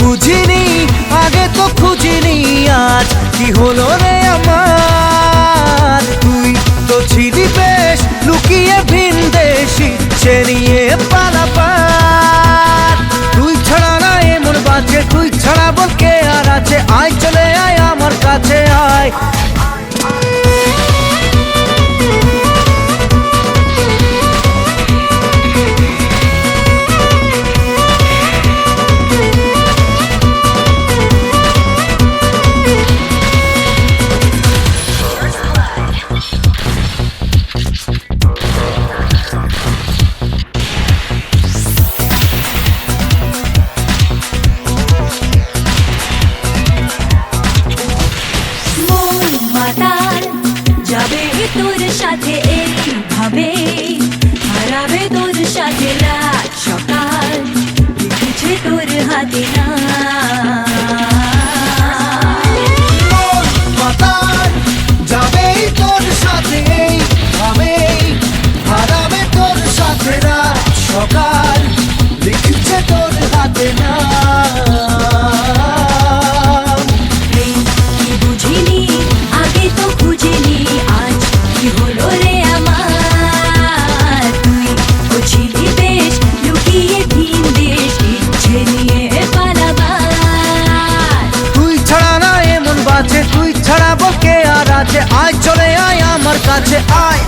বুঝিনি আগে তো খুঁজিনি, আজ কি হলো রে আমার। তুই তো ছিলি বেশ লুকিয়ে ভিনদেশি, সে নিয়ে পালাবার। তুই ছাড়া না এমন বাজে, তুই ছাড়া বল কে আর আছে। আয় চলে আয় আমার কাছে আয়। যাবে তোর সাথে এইভাবে, হারাবে তোর সাথে রাত সকাল, লিখেছে তোর হাতে না। যাবে তোর সাথে এইভাবে, হারাবে তোর সাথে রাত সকাল, লিখেছে তোর হাতে না। তুই ছাড়া বল কে আর আছে। আয় চলে আয় আমার কাছে আয়।